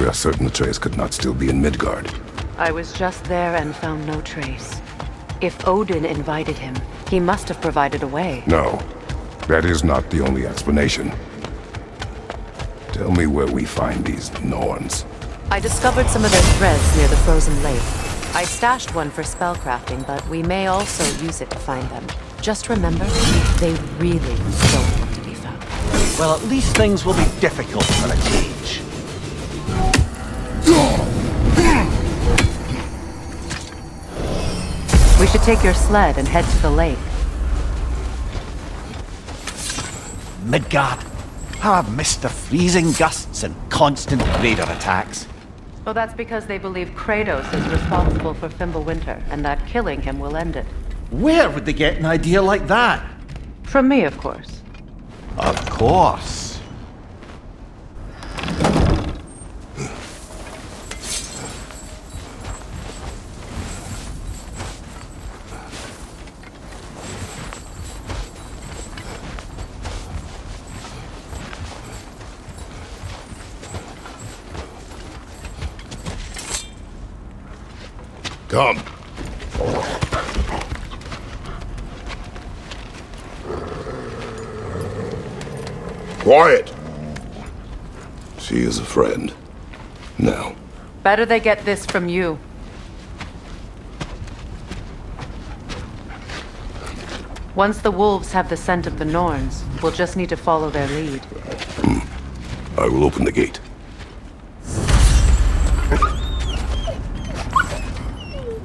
We are certain the trace could not still be in Midgard. I was just there and found no trace. If Odin invited him, he must have provided a way. No, that is not the only explanation. Tell me where we find these Norns. I discovered some of their threads near the frozen lake. I stashed one for spellcrafting, but we may also use it to find them. Just remember, they really don't want to be found. Well, at least things will be difficult for a change. We should take your sled and head to the lake. Midgard. How I've missed the freezing gusts and constant raider attacks. Well, that's because they believe Kratos is responsible for Fimbulwinter, and that killing him will end it. Where would they get an idea like that? From me, of course. Of course. Come. Quiet. She is a friend. Now. Better they get this from you. Once the wolves have the scent of the Norns, we'll just need to follow their lead. I will open the gate.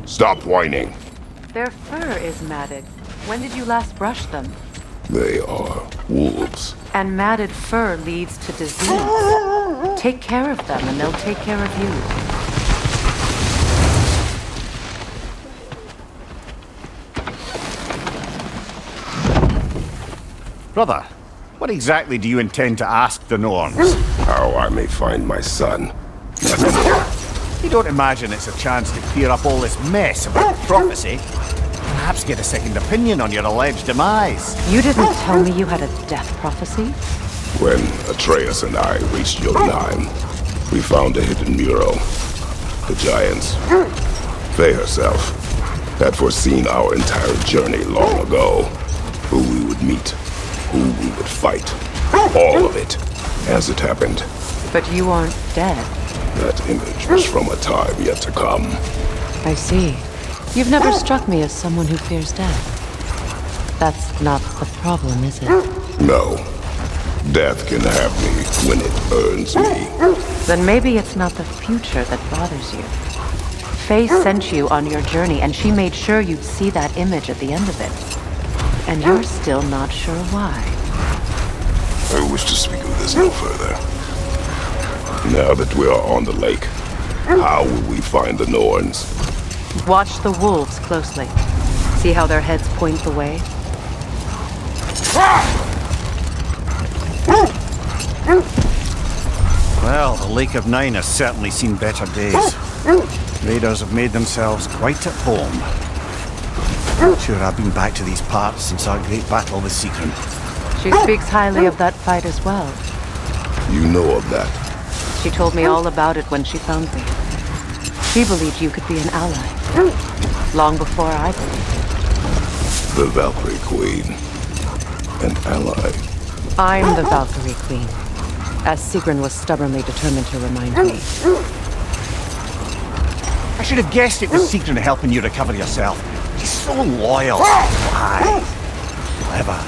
Stop whining. Their fur is matted. When did you last brush them? They are wolves. And matted fur leads to disease. Take care of them and they'll take care of you. Brother, what exactly do you intend to ask the Norns? How I may find my son. You don't imagine it's a chance to clear up all this mess about prophecy? Perhaps get a second opinion on your alleged demise. You didn't tell me you had a death prophecy? When Atreus and I reached Jotunheim, we found a hidden mural. The giants, Faye herself, had foreseen our entire journey long ago. Who we would meet, who we would fight. All of it, as it happened. But you aren't dead. That image was from a time yet to come. I see. You've never struck me as someone who fears death. That's not the problem, is it? No. Death can have me when it earns me. Then maybe it's not the future that bothers you. Faye sent you on your journey, and she made sure you'd see that image at the end of it. And you're still not sure why. I wish to speak of this no further. Now that we are on the lake, how will we find the Norns? Watch the wolves closely. See how their heads point the way? Well, the Lake of Nine has certainly seen better days. Raiders have made themselves quite at home. Sure, I've been back to these parts since our great battle with Sigrun. She speaks highly of that fight as well. You know of that. She told me all about it when she found me. She believed you could be an ally. Long before I believed it. The Valkyrie Queen. An ally. I'm the Valkyrie Queen, as Sigrun was stubbornly determined to remind me. I should have guessed it was Sigrun helping you recover yourself. She's so loyal. Wise. Clever.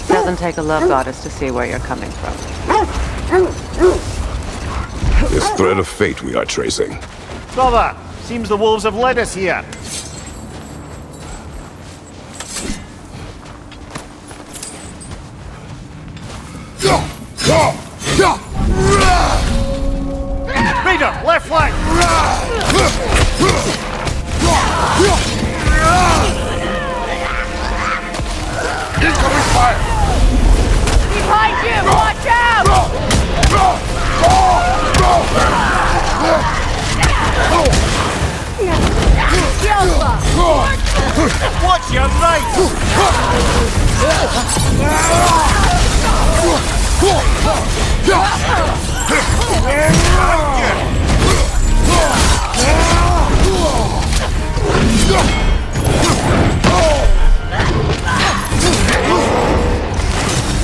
Doesn't take a love goddess to see where you're coming from. This thread of fate we are tracing. Brother, seems the wolves have led us here. Raider, left flank! Incoming fire! Behind you! Watch out! Watch your right!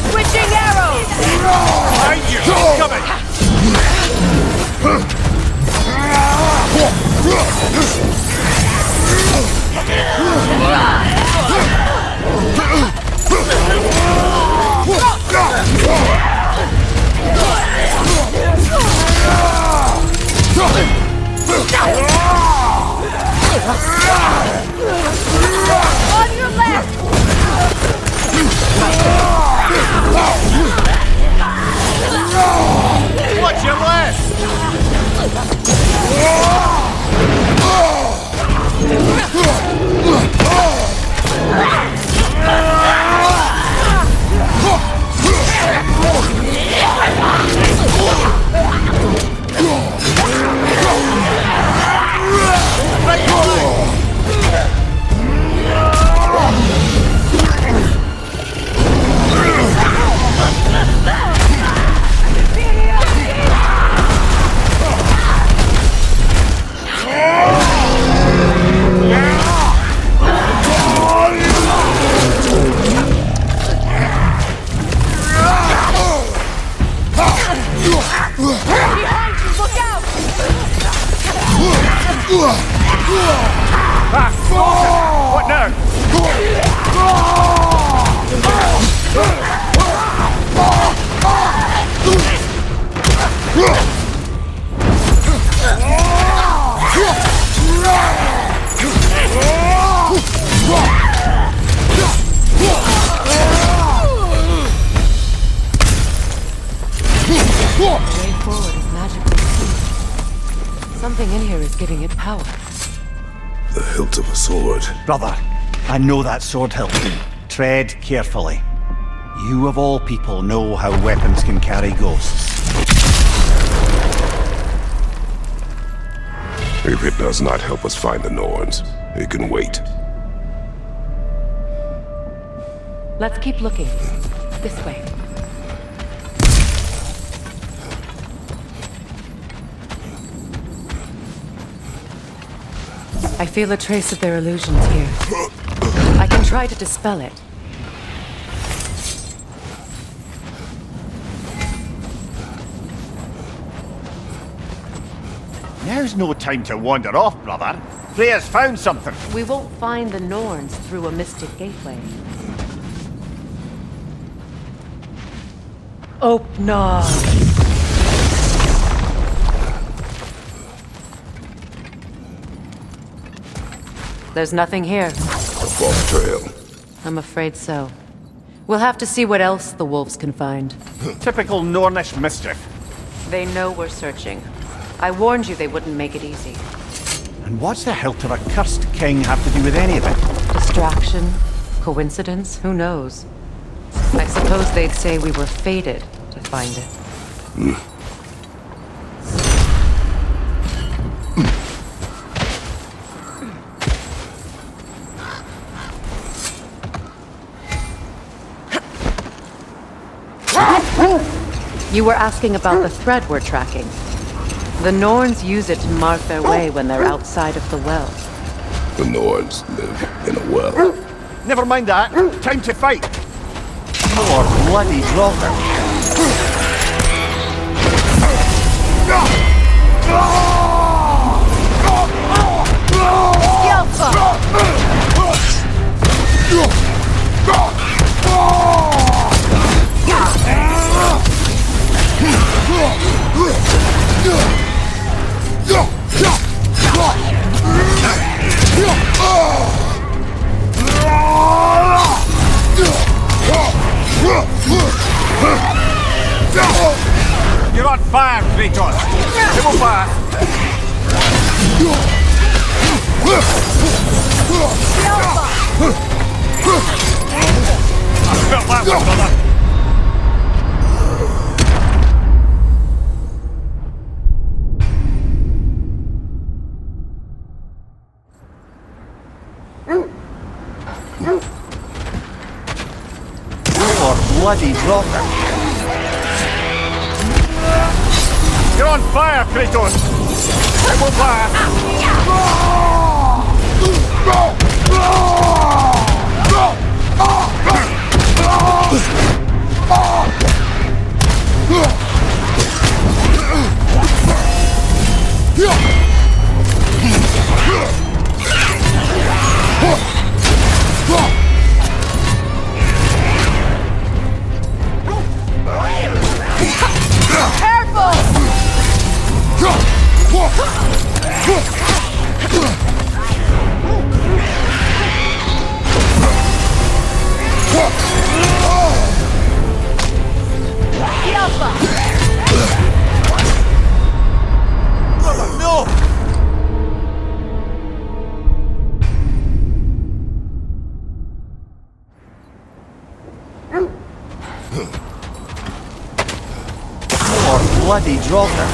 Switching arrows! Behind you! He's coming! On your left! Watch your left! What now? The way forward is magically smooth. Something in here is giving it power. The hilt of a sword. Brother, I know that sword hilt. Tread carefully. You of all people know how weapons can carry ghosts. If it does not help us find the Norns, it can wait. Let's keep looking. This way. I feel a trace of their illusions here. I can try to dispel it. Now's no time to wander off, brother. Freya's found something. We won't find the Norns through a mystic gateway. Opnar! There's nothing here. A false trail. I'm afraid so. We'll have to see what else the wolves can find. Typical Nornish mischief. They know we're searching. I warned you they wouldn't make it easy. And what's the hilt of a cursed king have to do with any of it? Distraction? Coincidence? Who knows? I suppose they'd say we were fated to find it. You were asking about the thread we're tracking. The Norns use it to mark their way when they're outside of the well. The Norns live in a well. Never mind that. Time to fight. More bloody slaughter. You're on fire, Kratos! Come back! I felt that one, brother! Bloody slaughter! You're on fire, Kratos! It will pass! Bloody Droker.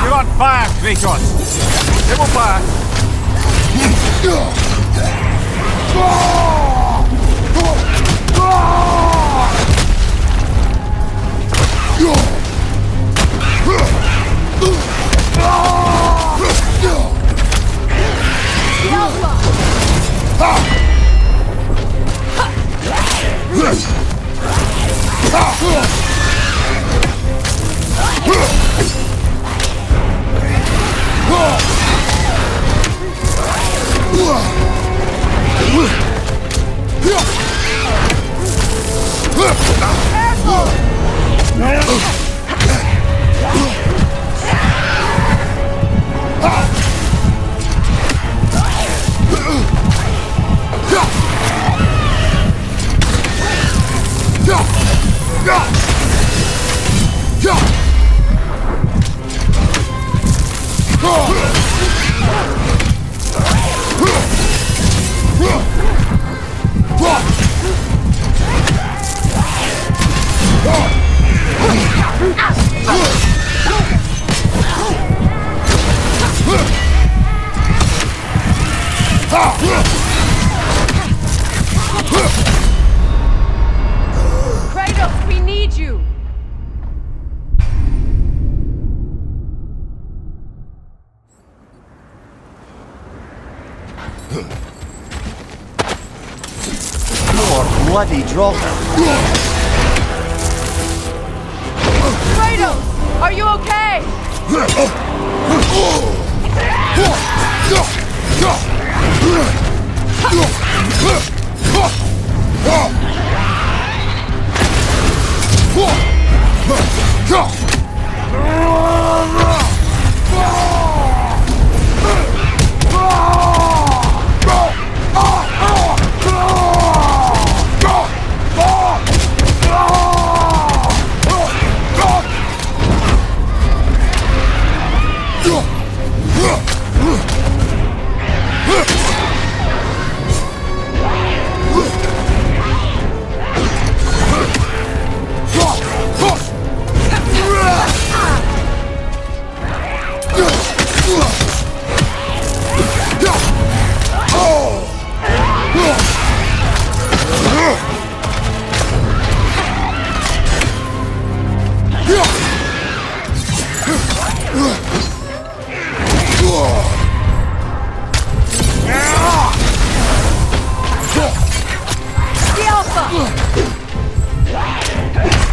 You're on fire, Kratos! It will pass! Kratos, we need you! More bloody Droker. Kratos! Are you okay?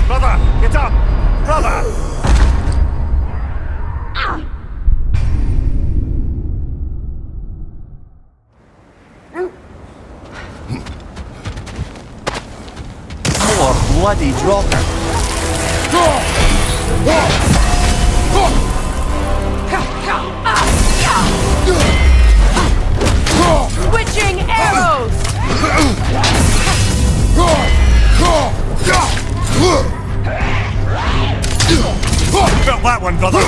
Brother, get up! Brother! More bloody Droker. Switching arrows! Felt that one, brother!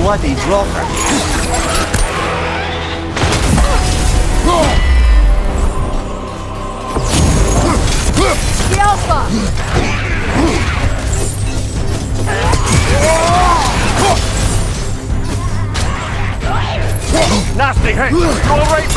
bloody rocker. The Alpha! Nasty hit! All right!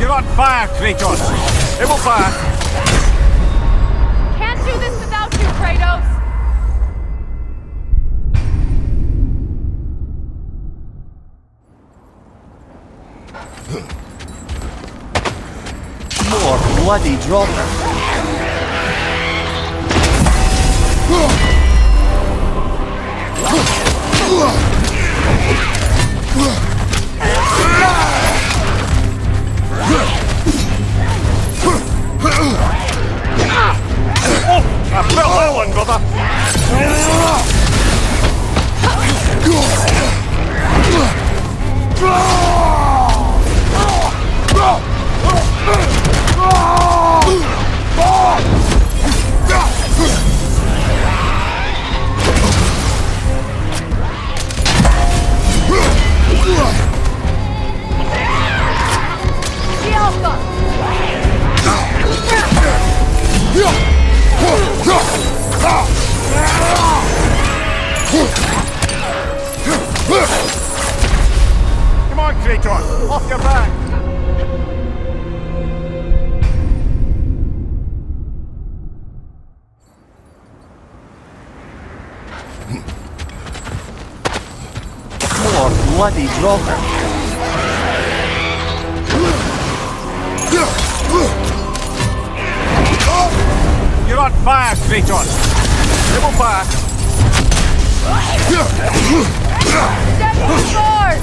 You're on fire, Kratos! It will fire! Can't do this without you, Kratos! More bloody rocker. I felt that one, brother! The Alpha! Come on, Kratos! Off your back! More bloody rocker. You're on fire, Kratos! It will fire! Steady sword!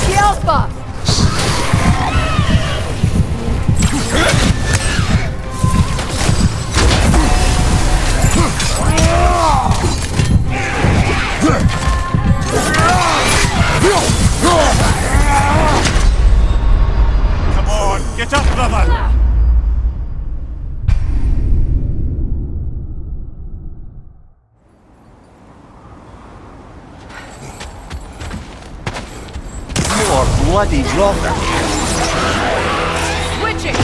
The Alpha! Come on, get up, brother! More bloody rocker. Switching!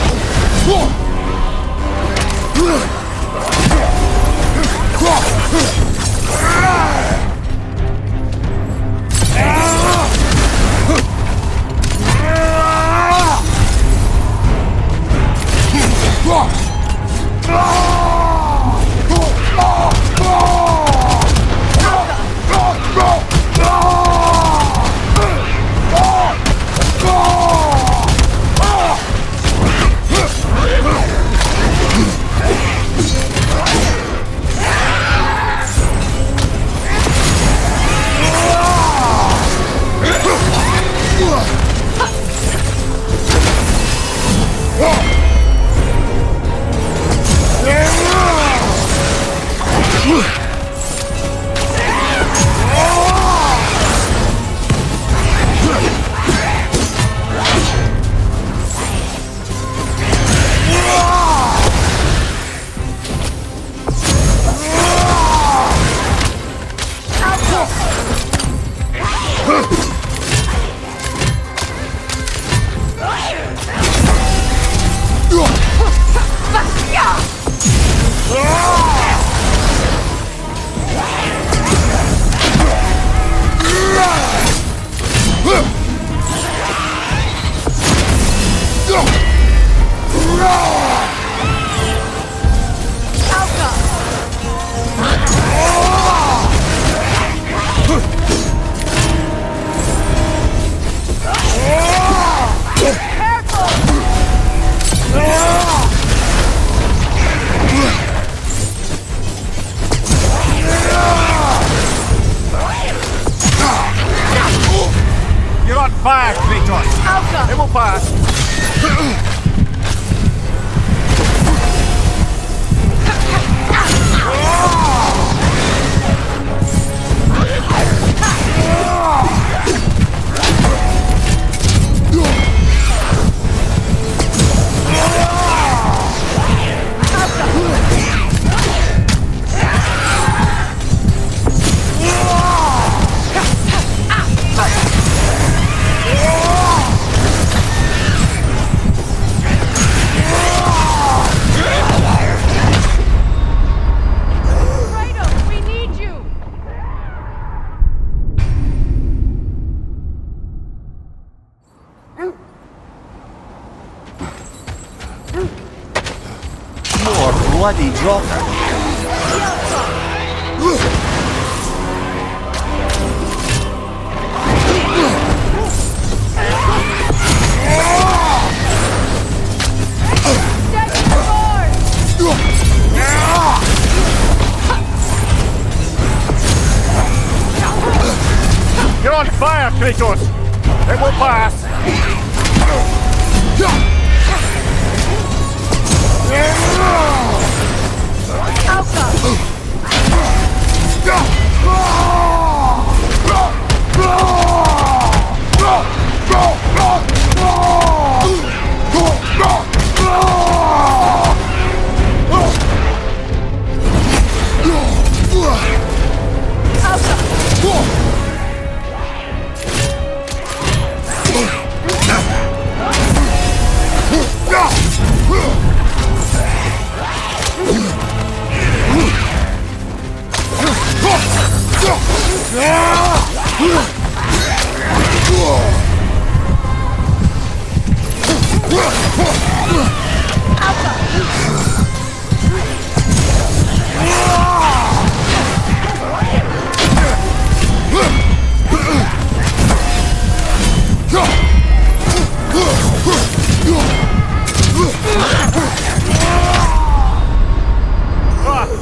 You're on fire, Kratos! It will pass! More bloody dropper. You're on fire, Kratos! It will pass!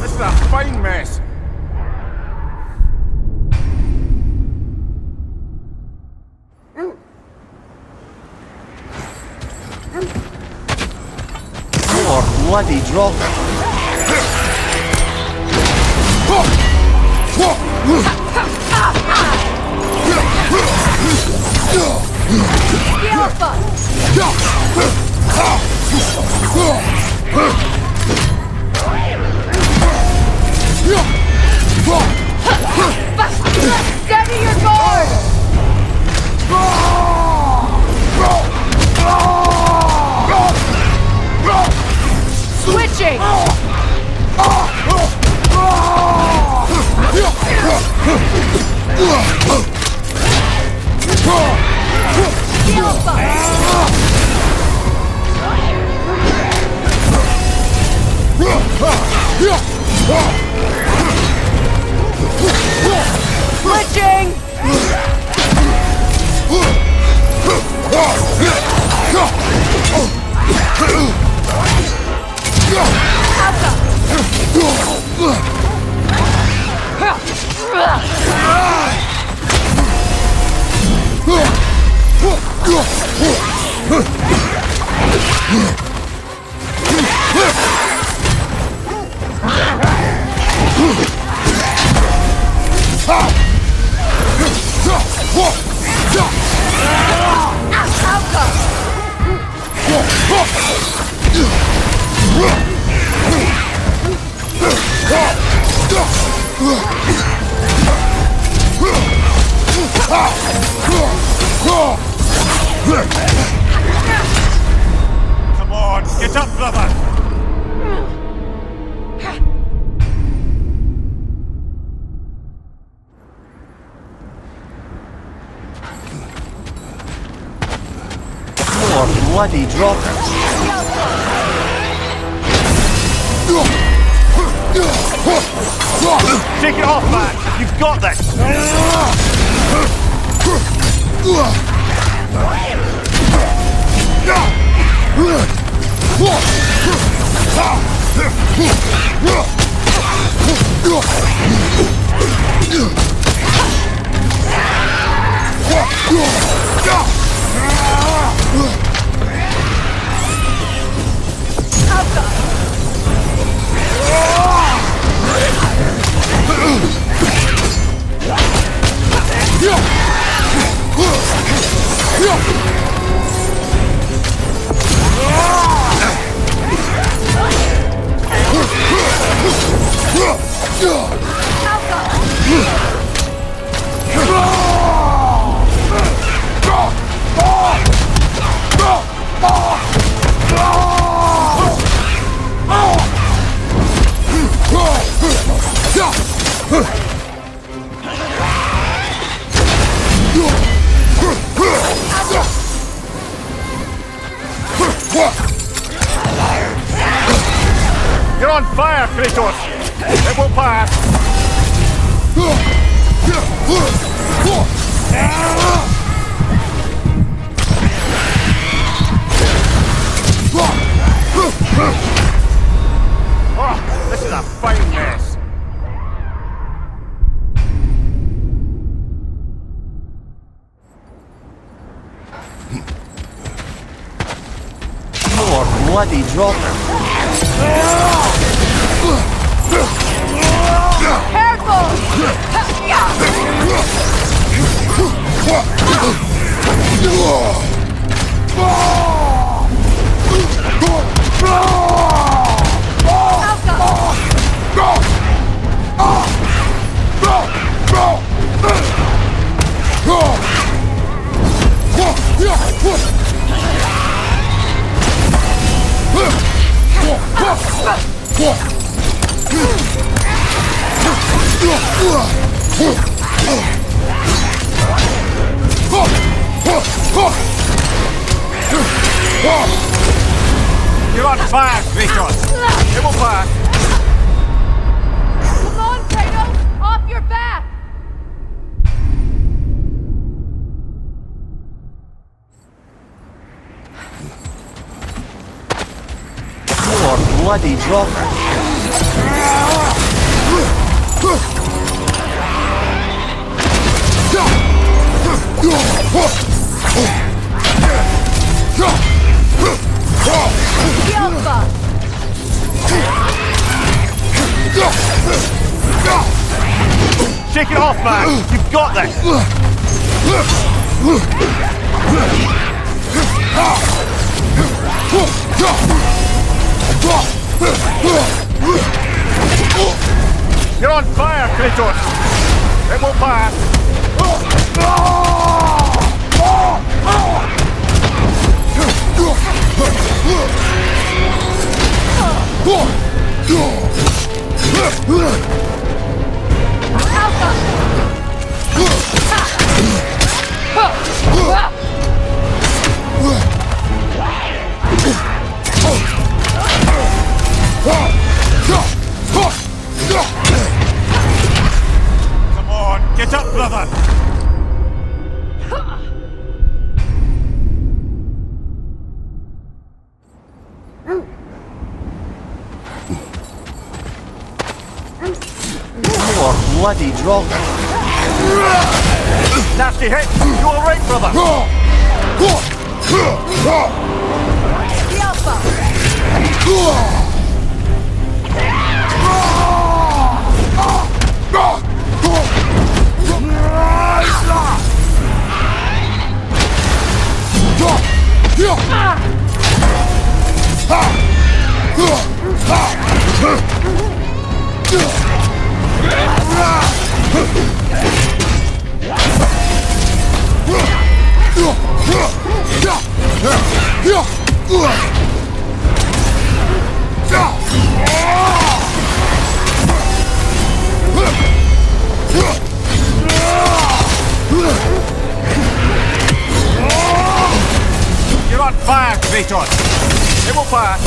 This is a fine mess. More bloody dropper. Steady your guard! Switching! Switching! Come on, get up, brother! Or bloody droppers. Take it off, man! You've got this! You're on fire, Kratos! It will pass! Oh, this is a fine mess! Or bloody droppers. You're on fire, Kratos! It will pass! Come on, Kratos! Off your back! Or bloody droppers. Shake it off, man! You've got this! You're on fire, Kratos! It will pass! Come on, get up, brother! Or bloody droppers. Nasty hit! You alright, brother? You're Return fire, Kratos! It will pass!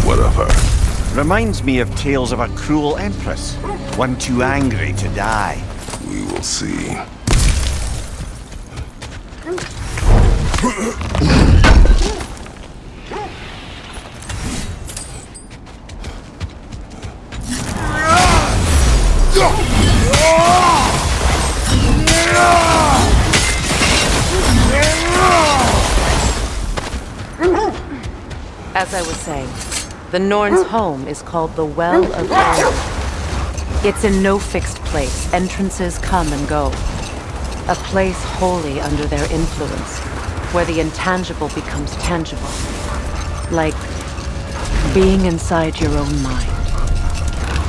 What of her? Reminds me of tales of a cruel empress, one too angry to die. We will see. As I was saying, the Norn's home is called the Well of Odin. It's in no fixed place. Entrances come and go. A place wholly under their influence, where the intangible becomes tangible. Like being inside your own mind.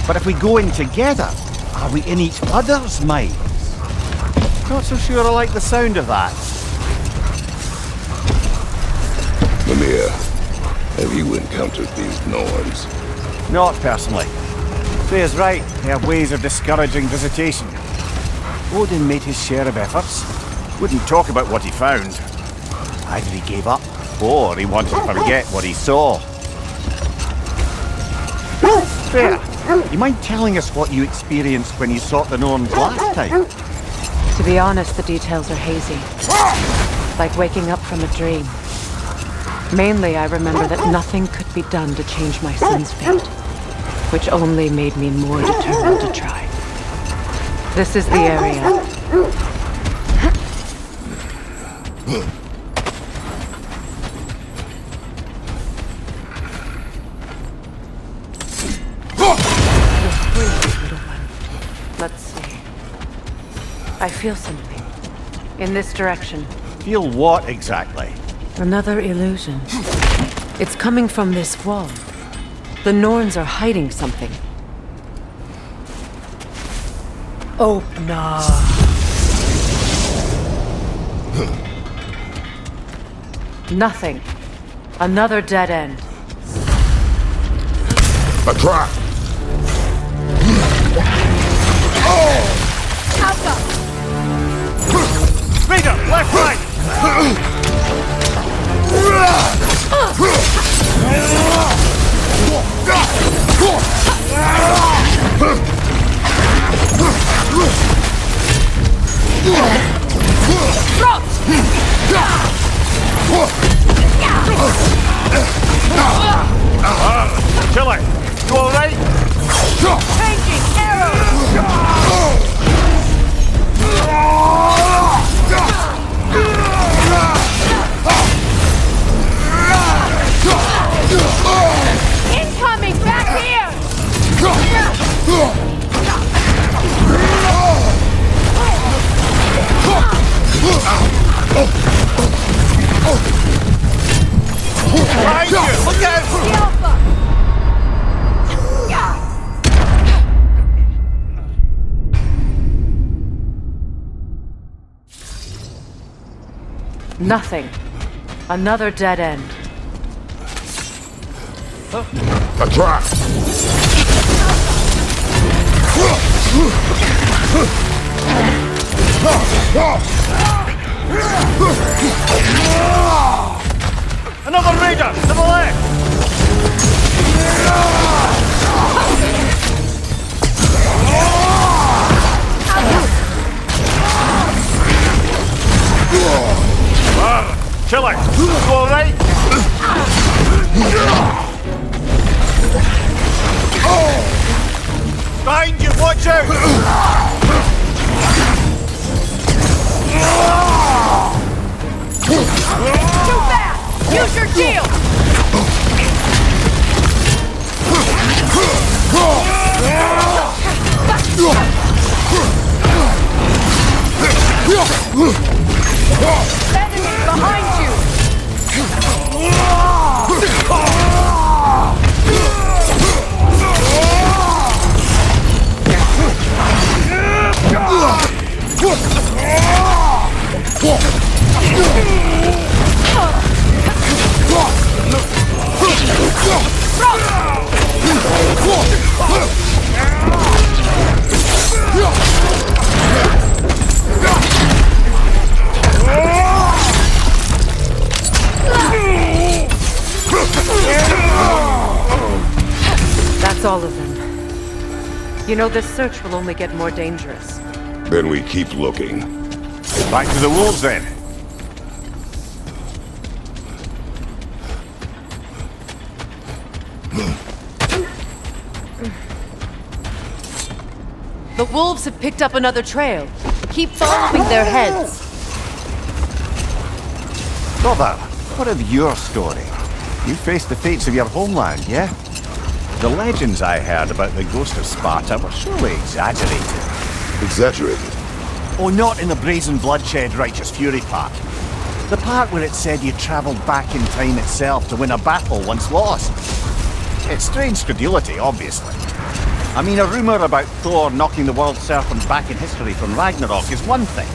But if we go in together, are we in each other's minds? Not so sure I like the sound of that. Mimir, have you encountered these Norns? Not personally. Freya's right, they have ways of discouraging visitation. Odin made his share of efforts. Wouldn't talk about what he found. Either he gave up, or he wanted to forget what he saw. Freya, you mind telling us what you experienced when you sought the Norns last time? To be honest, the details are hazy. Like waking up from a dream. Mainly, I remember that nothing could be done to change my son's fate, which only made me more determined to try. This is the area. You're free, little one. Let's see. I feel something. In this direction. Feel what exactly? Another illusion. It's coming from this wall. The Norns are hiding something. Open up. Nothing. Another dead end. A trap! Raider, left, right! Killer, you all right? Changing arrows! Incoming! Back here! Behind you! Look out! The Alpha! Nothing. Another dead end. A trap! Another raider! To the left! Killer, you all right? Too fast! Use your shield! Enemy behind you! That's all of them. You know, this search will only get more dangerous. Then we keep looking. Back to the wolves then. The wolves have picked up another trail. Keep following their heads. Brother, what of your story? You faced the fates of your homeland, yeah? The legends I heard about the ghost of Sparta were surely exaggerated. Exaggerated. Oh, not in the brazen bloodshed righteous fury part. The part where it said you travelled back in time itself to win a battle once lost. It's strange credulity, obviously. I mean, a rumour about Thor knocking the world serpent back in history from Ragnarok is one thing.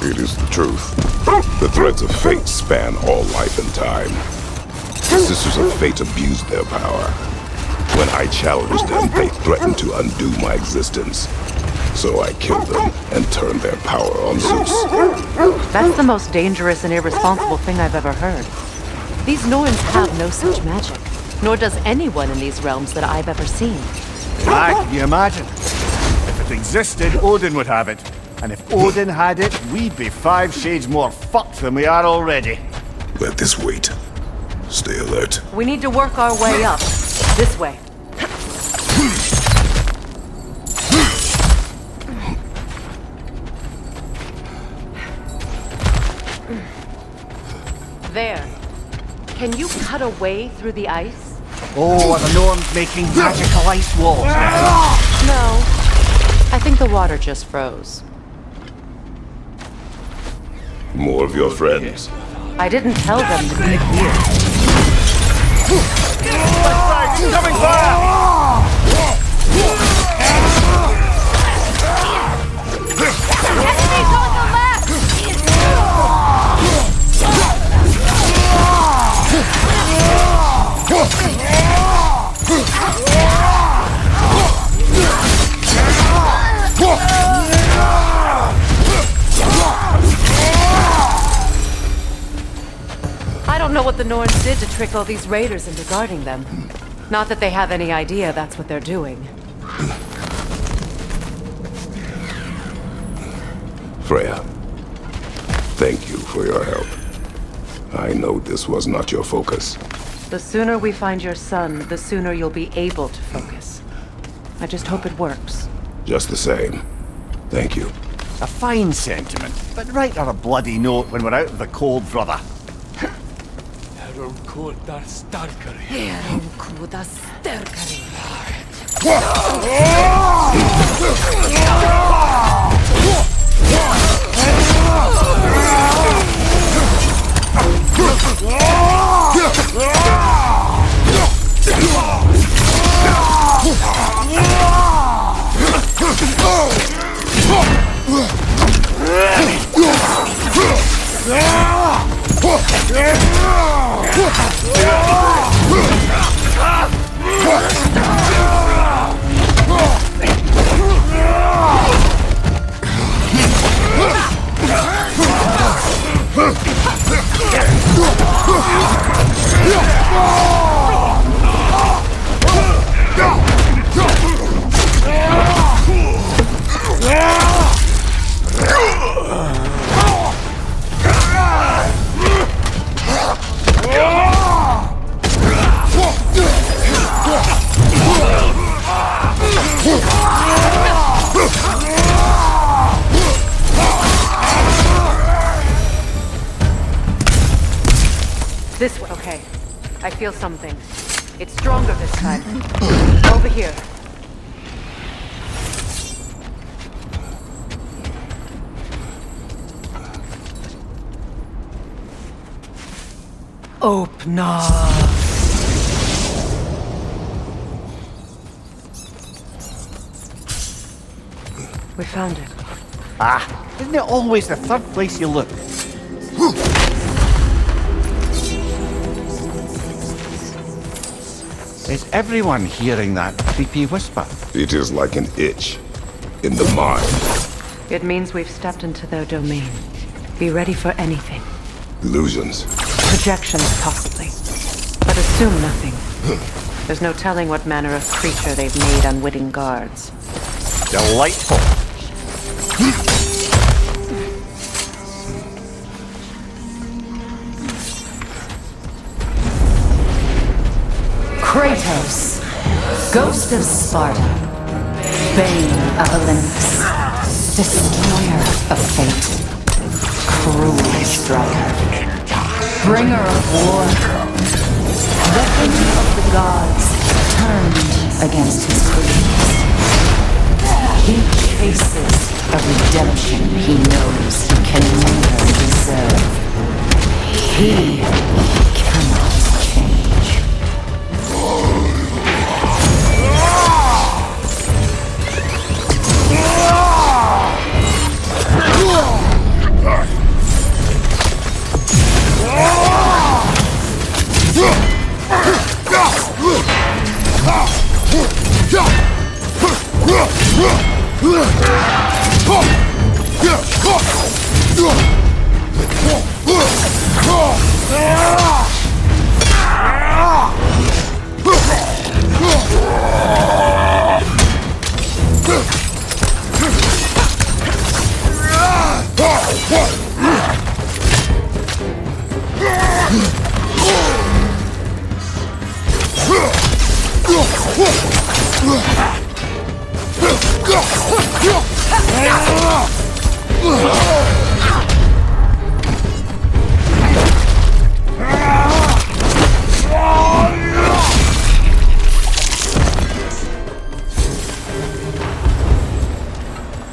It is the truth. The threads of fate span all life and time. The Sisters of Fate abused their power. When I challenged them, they threatened to undo my existence. So I killed them and turned their power on Zeus. That's the most dangerous and irresponsible thing I've ever heard. These Norns have no such magic, nor does anyone in these realms that I've ever seen. Aye, can you imagine? If it existed, Odin would have it. And if Odin had it, we'd be 5 shades more fucked than we are already. Let this wait. Stay alert. We need to work our way up. This way. There. Can you cut a way through the ice? Oh, are the Norns making magical ice walls now? No. I think the water just froze. More of your friends. I didn't tell them to be here. Coming fire! Enemies on the left! I don't know what the Norns did to trick all these raiders into guarding them. Not that they have any idea that's what they're doing. Freya, thank you for your help. I know this was not your focus. The sooner we find your son, the sooner you'll be able to focus. I just hope it works. Just the same. Thank you. A fine sentiment, but write her a bloody note when we're out of the cold, brother. feel something. It's stronger this time. Over here. Open up. We found it. Ah, isn't it always the third place you look? Is everyone hearing that creepy whisper? It is like an itch in the mind. It means we've stepped into their domain. Be ready for anything. Illusions. Projections, possibly. But assume nothing. There's no telling what manner of creature they've made unwitting guards. Delightful. Kratos, Ghost of Sparta, Bane of Olympus, Destroyer of Fate, Cruel Striker, Bringer of War, Weapon of the Gods turned against his creators. He chases a redemption he knows he can never deserve. He cannot change.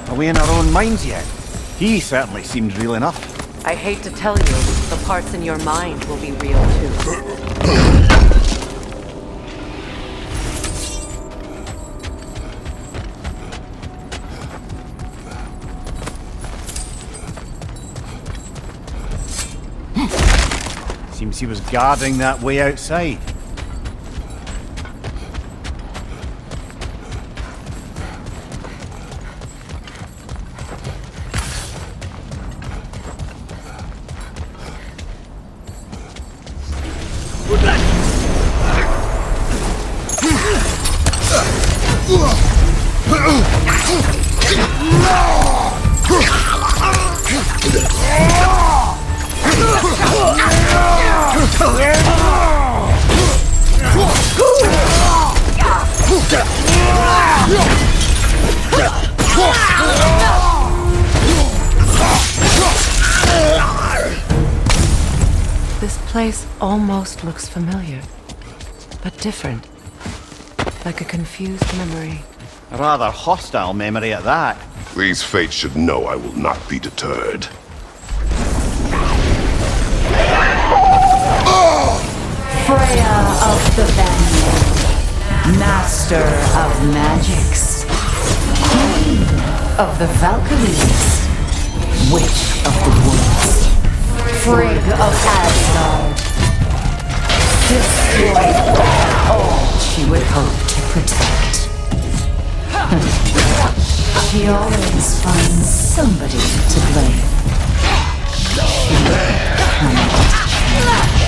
Are we in our own minds yet? He certainly seemed real enough. I hate to tell you, the parts in your mind will be real too. Seems he was guarding that way outside. This place almost looks familiar, but different. Like a confused memory. A rather hostile memory at that. These fates should know I will not be deterred. Freya of the Vanguard, Master of Magics, Queen of the Valkyries, Witch of the Woods, Frigg of Asgard, destroyed all she would hope to protect. She always finds somebody to blame. She cannot change.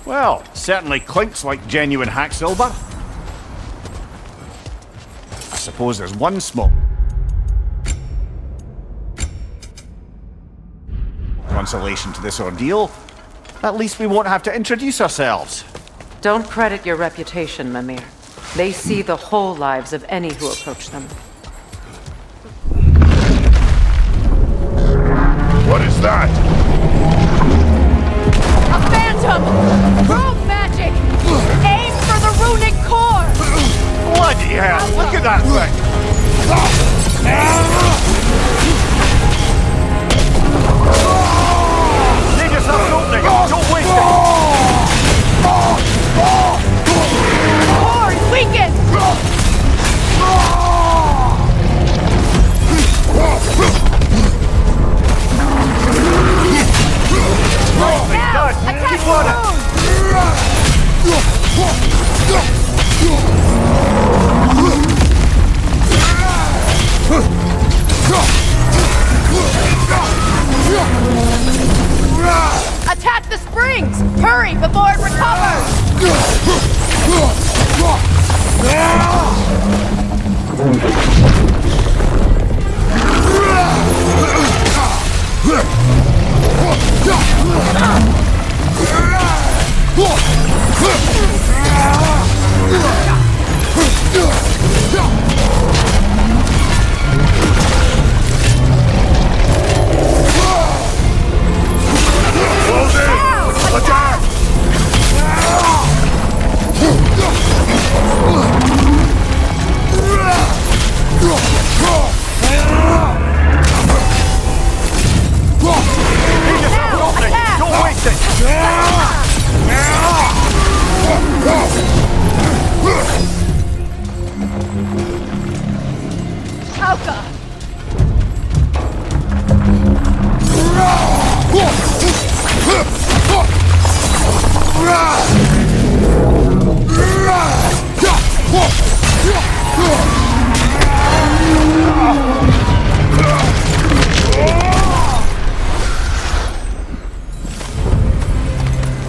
Well, certainly clinks like genuine hack silver. I suppose there's one small consolation to this ordeal. At least we won't have to introduce ourselves. Don't credit your reputation, Mimir. They see the whole lives of any who approach them. What is that? A phantom! Rogue magic! Aim for the runic core! Bloody hell, look at that thing! Need yourself an opening, don't waste it! Core is weakened! Now, attack Keep on it. Attack the springs! Hurry before it recovers!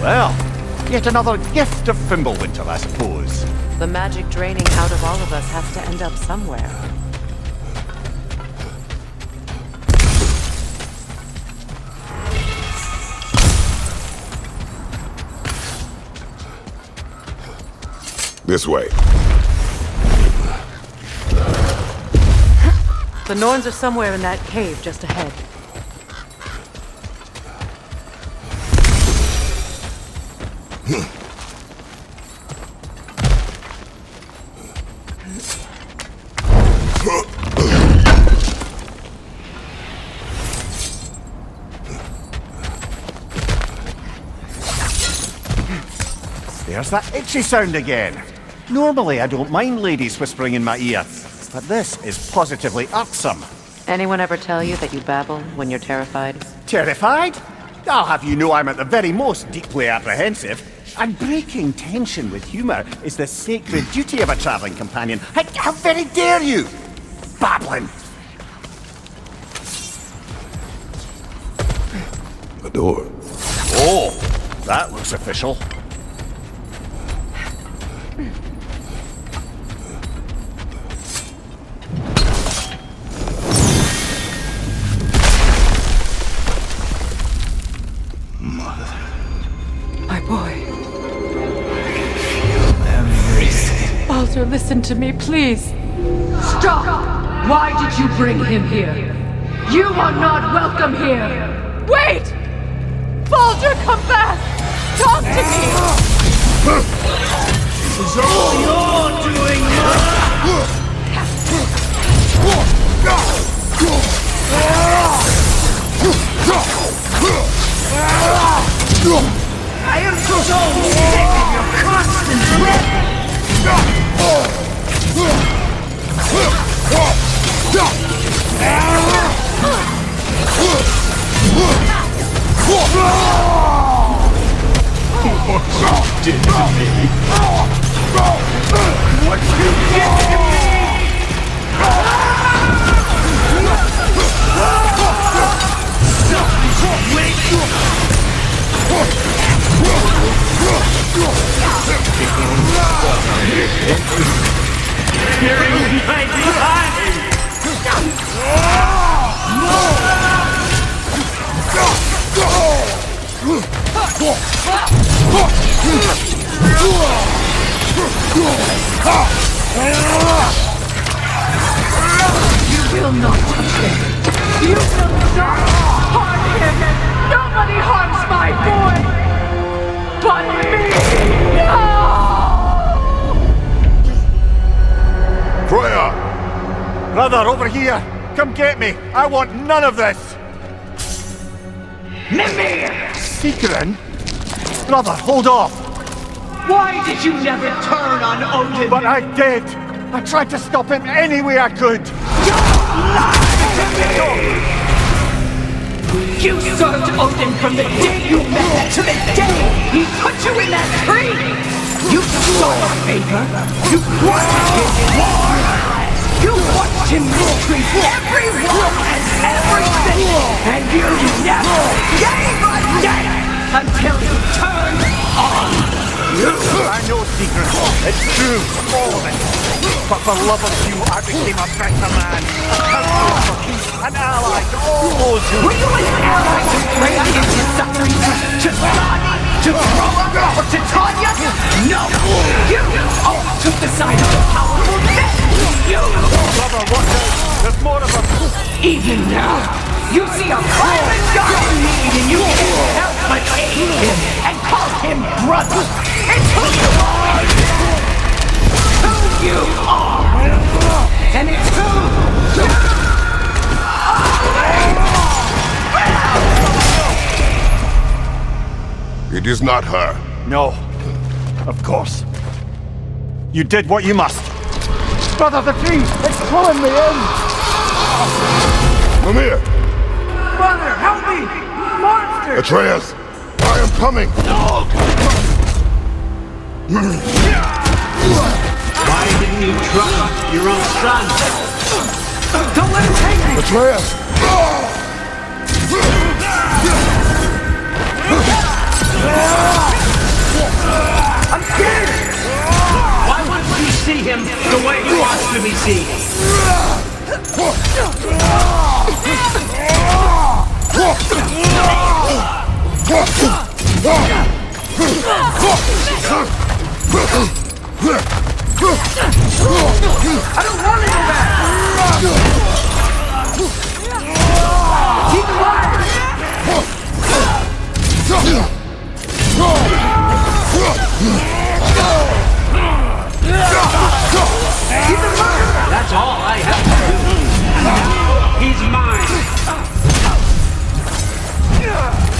Well, yet another gift of Fimbulwinter, I suppose. The magic draining out of all of us has to end up somewhere. This way. The Norns are somewhere in that cave just ahead. There's that itchy sound again. Normally I don't mind ladies whispering in my ear, but this is positively irksome. Anyone ever tell you that you babble when you're terrified? Terrified? I'll have you know I'm at the very most deeply apprehensive. And breaking tension with humour is the sacred duty of a travelling companion. How very dare you! Babbling! A door. Oh, that looks official. My boy. Baldur, listen to me, please. Stop! Why did you bring him here? You are not welcome here! Wait! Baldur, come back! Talk to me! This is all you're doing, I am so sick of your constant breath! What did to me? What you did to me? You will not touch him! You will not harm him! Nobody harms my boy! But me! No! Freya! Brother, over here! Come get me! I want none of this! Mimir! Secret? Brother, hold off! Why did you never turn on Odin? But I did! I tried to stop him any way I could! You served Odin from the day you met to the day he put you in that tree! You sought a favor! You watched him war! You watched him mistreat everyone and everything! And you never gave a damn until you turned on you! I know, Secret. It's true, all of it. But for love of you, I became a better man. A counselor for peace, an ally to all those who... Were you an ally to Radiant's suffering? To Scotty? To Grover? Or to Tanya? No! You always took the side of the powerful men! You! Brother, watch out! There's more of them! Even now, you see a private guy in need and you can't help but aid him and call him brother! It's who you are! Who you are! And it's who you are! It is not her. No. Of course. You did what you must. Brother, the tree! It's pulling me in! Mimir! Brother, help me! Monster! Atreus! I am coming! Why didn't you trust your own son? Don't let him take me! Atreus! I'm scared! Why wouldn't you see him the way he wants to be seen? I don't want to go back! Keep alive! That's all I have to do. He's mine.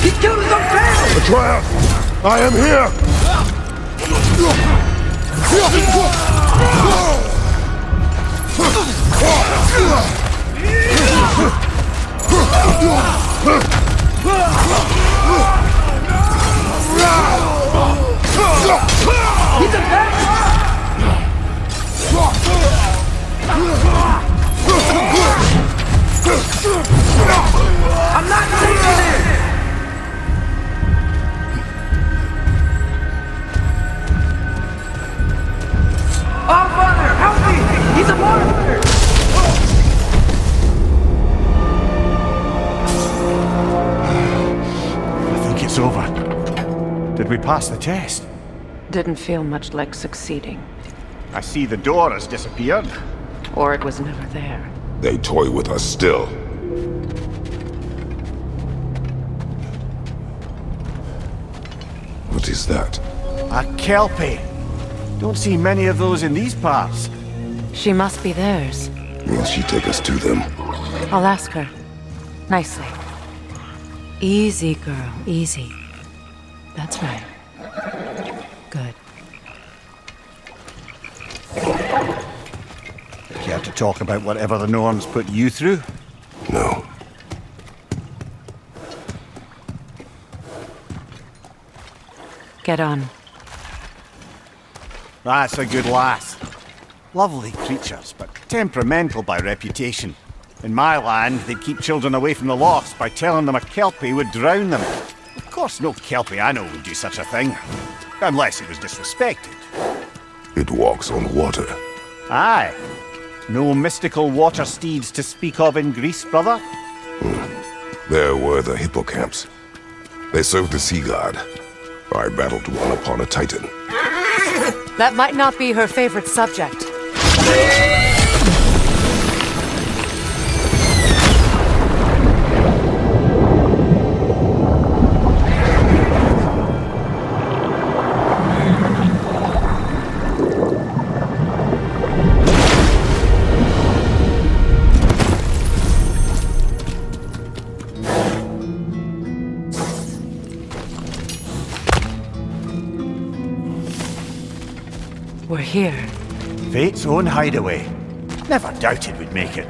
He killed his own family! Atreus! I am here! I'm not taking it! Oh, Father, help me! He's a monster! I think it's over. Did we pass the test? Didn't feel much like succeeding. I see the door has disappeared. Or it was never there. They toy with us still. What is that? A Kelpie. Don't see many of those in these parts. She must be theirs. Will she take us to them? I'll ask her. Nicely. Easy, girl. Easy. That's right. Good. Care to talk about whatever the Norns put you through? No. Get on. That's a good lass. Lovely creatures, but temperamental by reputation. In my land, they'd keep children away from the lost by telling them a Kelpie would drown them. Of course, no Kelpie I know would do such a thing. Unless it was disrespected. It walks on water. Aye. No mystical water steeds to speak of in Greece, brother? There were the hippocamps. They served the sea god. I battled one upon a titan. That might not be her favorite subject. We're here. Fate's own hideaway. Never doubted we'd make it.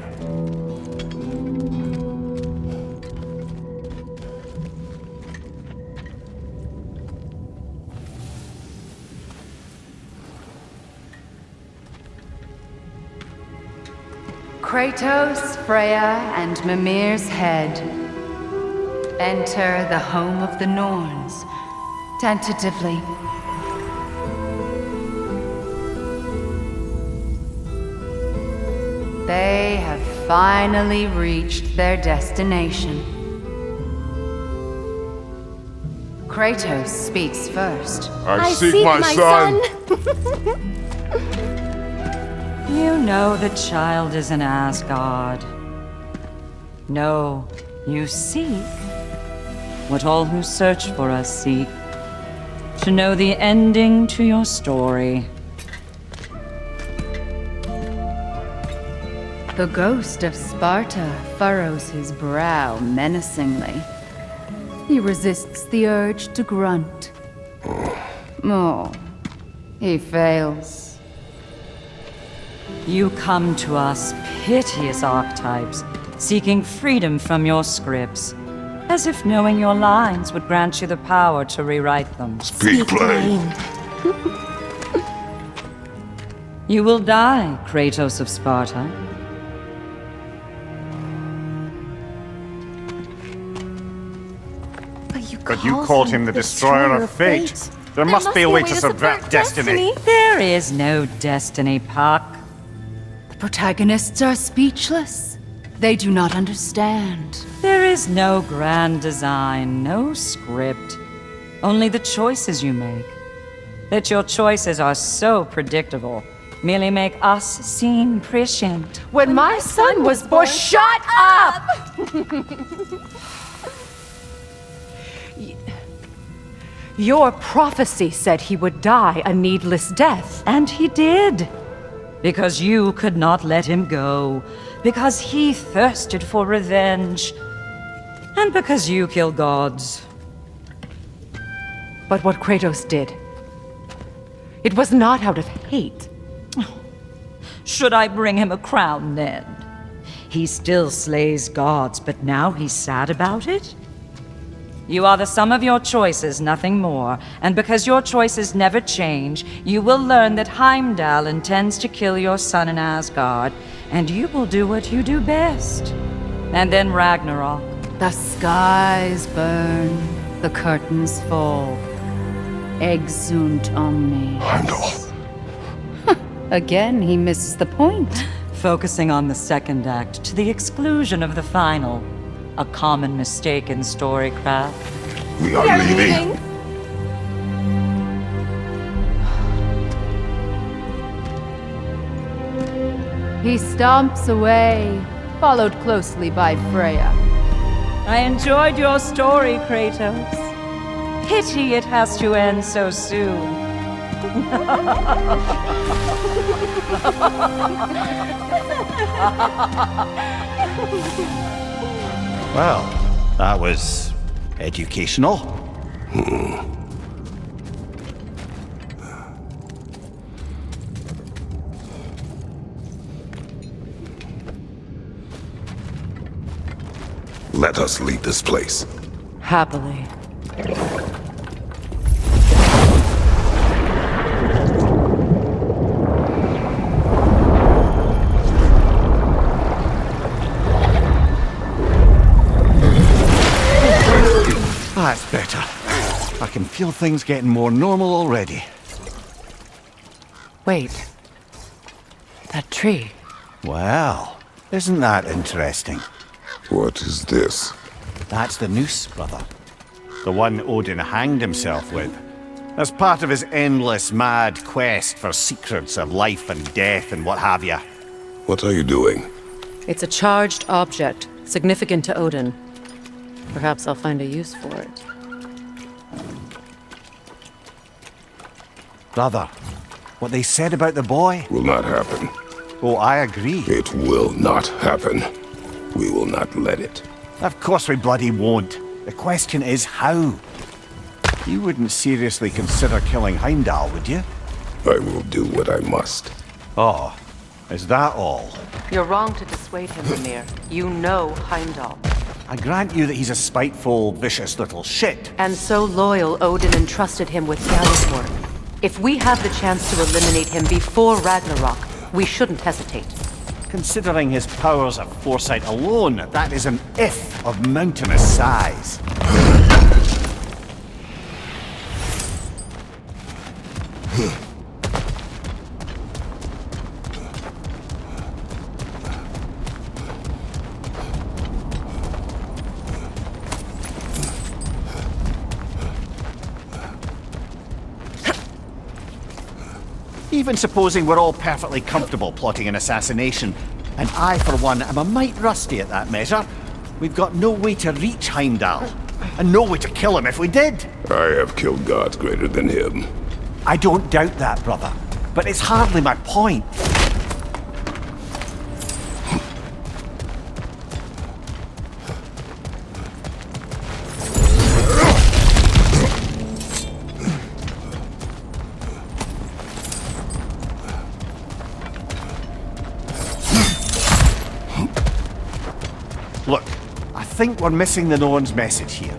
Kratos, Freya, and Mimir's head. Enter the home of the Norns. Tentatively. They have finally reached their destination. Kratos speaks first. I seek my son! You know the child is in Asgard. No, you seek what all who search for us seek. To know the ending to your story. The ghost of Sparta furrows his brow menacingly. He resists the urge to grunt. Oh, he fails. You come to us, piteous archetypes, seeking freedom from your scripts, as if knowing your lines would grant you the power to rewrite them. Speak plain. You will die, Kratos of Sparta. But you called him the Destroyer of Fate. There must be a way to subvert destiny. There is no destiny, Puck. The protagonists are speechless. They do not understand. There is no grand design, no script. Only the choices you make. That your choices are so predictable merely make us seem prescient. When my son was born, shut up! Your prophecy said he would die a needless death. And he did. Because you could not let him go. Because he thirsted for revenge. And because you kill gods. But what Kratos did, it was not out of hate. Should I bring him a crown then? He still slays gods, but now he's sad about it? You are the sum of your choices, nothing more. And because your choices never change, you will learn that Heimdall intends to kill your son in Asgard, and you will do what you do best. And then Ragnarok. The skies burn, the curtains fall. Exunt omnes. Heimdall. Again, he misses the point. Focusing on the second act to the exclusion of the final. A common mistake in storycraft. We are leaving. He stomps away, followed closely by Freya. I enjoyed your story, Kratos. Pity it has to end so soon. Well, that was educational. Let us leave this place. Happily. That's better. I can feel things getting more normal already. Wait. That tree. Well, isn't that interesting? What is this? That's the noose, brother. The one Odin hanged himself with. As part of his endless, mad quest for secrets of life and death and what have you. What are you doing? It's a charged object, significant to Odin. Perhaps I'll find a use for it. Brother, what they said about the boy? Will not happen. Oh, I agree. It will not happen. We will not let it. Of course we bloody won't. The question is how? You wouldn't seriously consider killing Heimdall, would you? I will do what I must. Oh, is that all? You're wrong to dissuade him, Mimir. You know Heimdall. I grant you that he's a spiteful, vicious little shit. And so loyal, Odin entrusted him with Skeletor. If we have the chance to eliminate him before Ragnarok, we shouldn't hesitate. Considering his powers of foresight alone, that is an if of mountainous size. Even supposing we're all perfectly comfortable plotting an assassination, and I, for one, am a mite rusty at that measure, we've got no way to reach Heimdall, and no way to kill him if we did. I have killed gods greater than him. I don't doubt that, brother, but it's hardly my point. Look, I think we're missing the Norn's message here.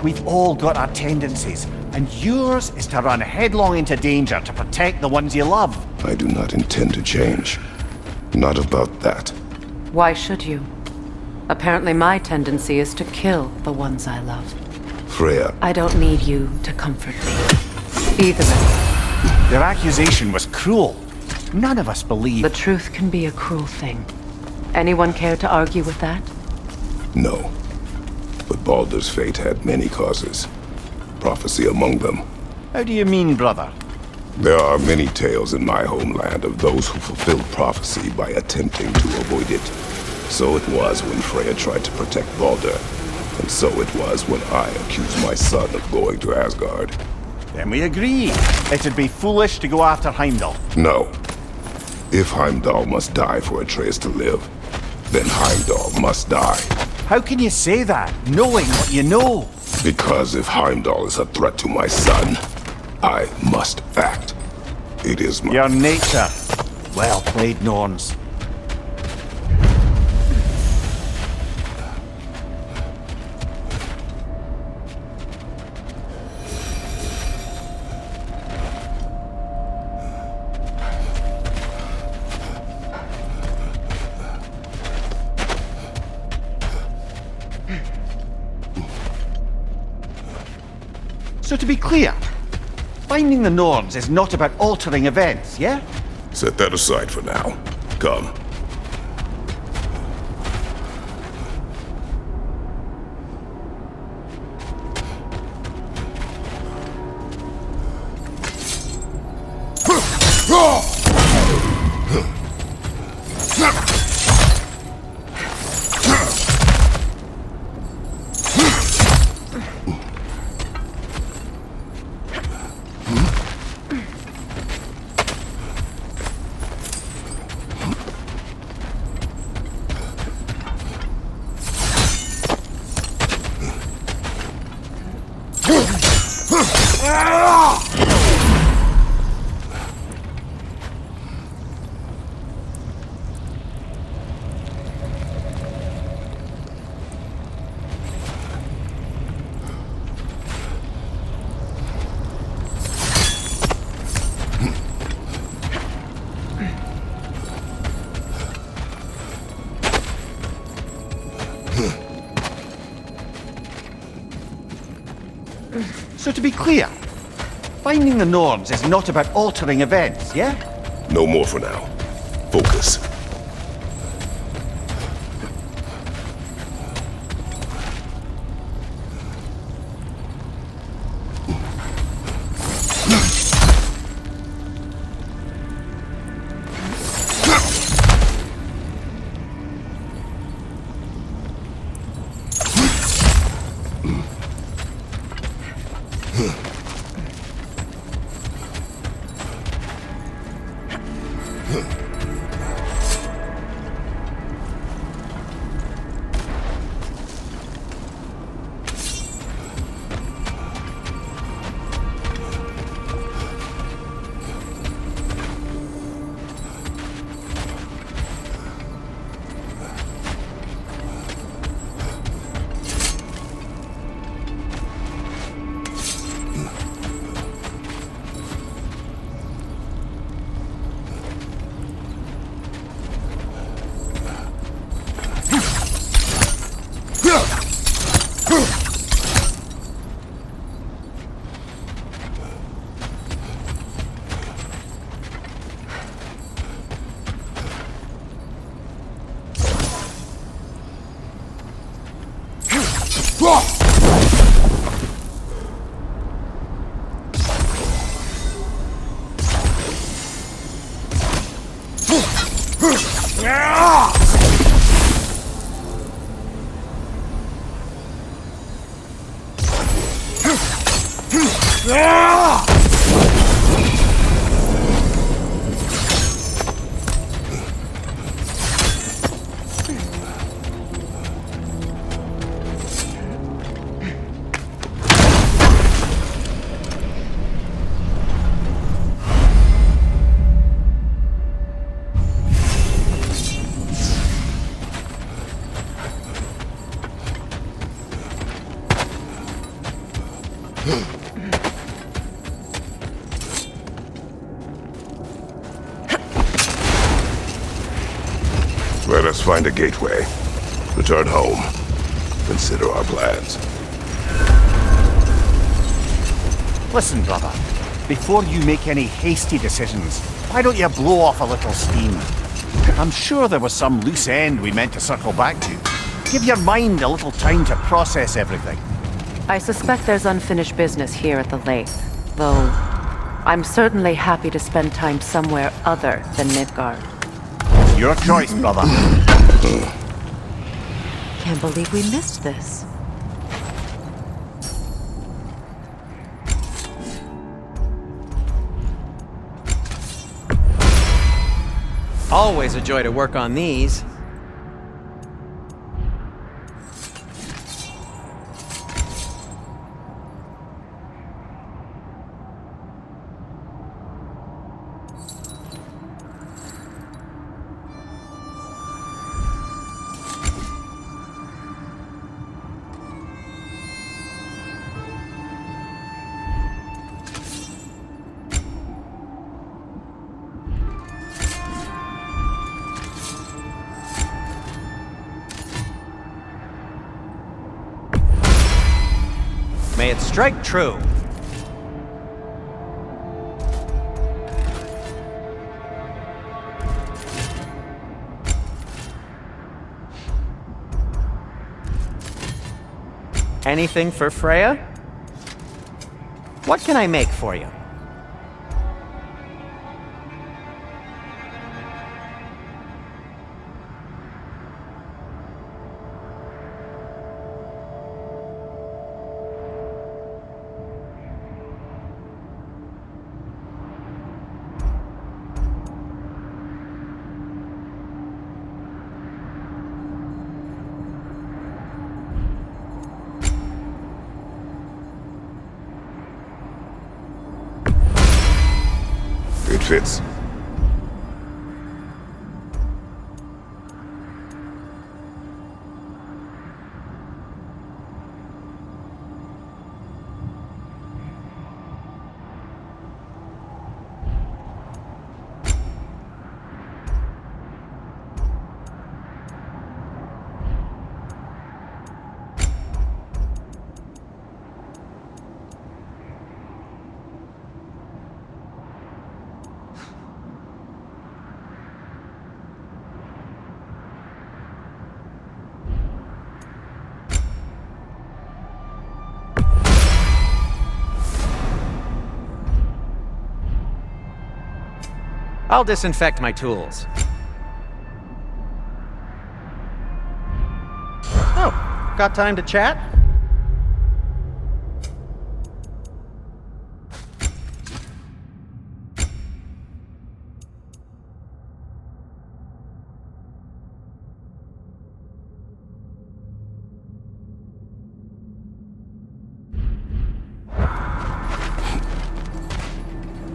We've all got our tendencies, and yours is to run headlong into danger to protect the ones you love. I do not intend to change. Not about that. Why should you? Apparently my tendency is to kill the ones I love. Freya, I don't need you to comfort me. Either way. Their accusation was cruel. None of us believe. The truth can be a cruel thing. Anyone care to argue with that? no. But Baldur's fate had many causes. Prophecy among them. How do you mean, brother? There are many tales in my homeland of those who fulfilled prophecy by attempting to avoid it. So it was when Freya tried to protect Baldur. And so it was when I accused my son of going to Asgard. Then we agree. It'd be foolish to go after Heimdall. No. If Heimdall must die for Atreus to live, then Heimdall must die. How can you say that, knowing what you know? Because if Heimdall is a threat to my son, I must act. It is my... Your nature. Well played, Norns. So to be clear, finding the Norns is not about altering events, yeah? Set that aside for now. Come. So to be clear, finding the Norns is not about altering events, yeah? No more for now. Focus. Let us find a gateway. Return home. Consider our plans. Listen, brother. Before you make any hasty decisions, why don't you blow off a little steam? I'm sure there was some loose end we meant to circle back to. Give your mind a little time to process everything. I suspect there's unfinished business here at the lake, though I'm certainly happy to spend time somewhere other than Midgard. Your choice, brother. Can't believe we missed this. Always a joy to work on these. May it strike true. Anything for Freya? What can I make for you? It fits. I'll disinfect my tools. Oh, got time to chat?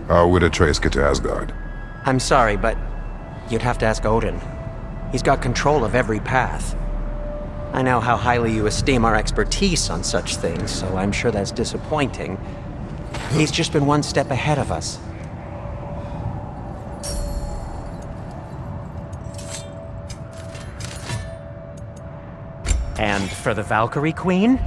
How would Atreus get to Asgard? I'm sorry, but you'd have to ask Odin. He's got control of every path. I know how highly you esteem our expertise on such things, so I'm sure that's disappointing. He's just been one step ahead of us. And for the Valkyrie Queen?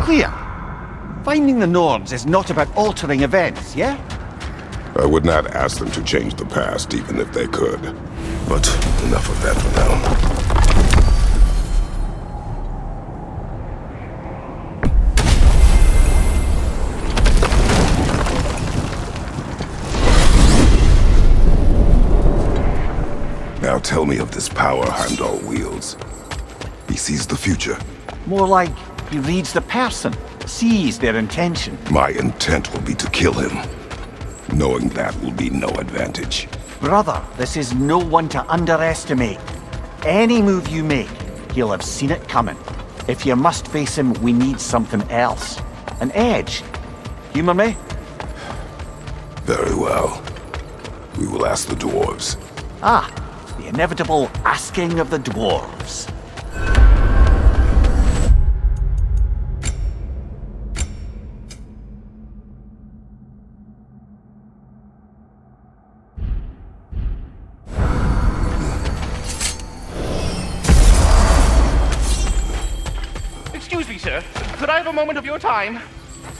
clear. Finding the Norns is not about altering events, yeah? I would not ask them to change the past, even if they could. But enough of that for now. Now tell me of this power Heimdall wields. He sees the future. More like he reads the person, sees their intention. My intent will be to kill him. Knowing that will be no advantage. Brother, this is no one to underestimate. Any move you make, he'll have seen it coming. If you must face him, we need something else. An edge. Humor me? Very well. We will ask the dwarves. Ah, the inevitable asking of the dwarves. Excuse me, sir. Could I have a moment of your time?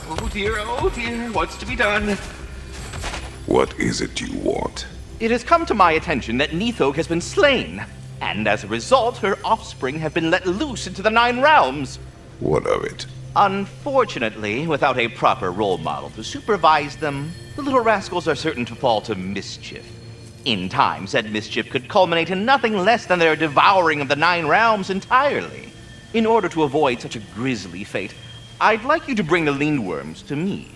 Oh dear, what's to be done? What is it you want? It has come to my attention that Nithog has been slain, and as a result, her offspring have been let loose into the Nine Realms. What of it? Unfortunately, without a proper role model to supervise them, the little rascals are certain to fall to mischief. In time, said mischief could culminate in nothing less than their devouring of the Nine Realms entirely. In order to avoid such a grisly fate, I'd like you to bring the Lindworms to me.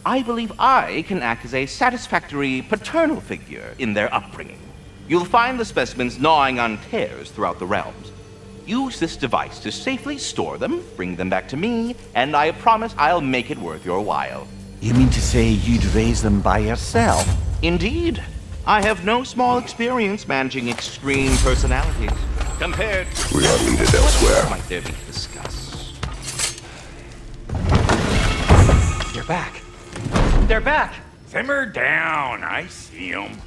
I believe I can act as a satisfactory paternal figure in their upbringing. You'll find the specimens gnawing on tears throughout the realms. Use this device to safely store them, bring them back to me, and I promise I'll make it worth your while. You mean to say you'd raise them by yourself? Indeed. I have no small experience managing extreme personalities. Compared to... We are needed elsewhere. What might there be to discuss? You're back. They're back! Simmer down, I see 'em.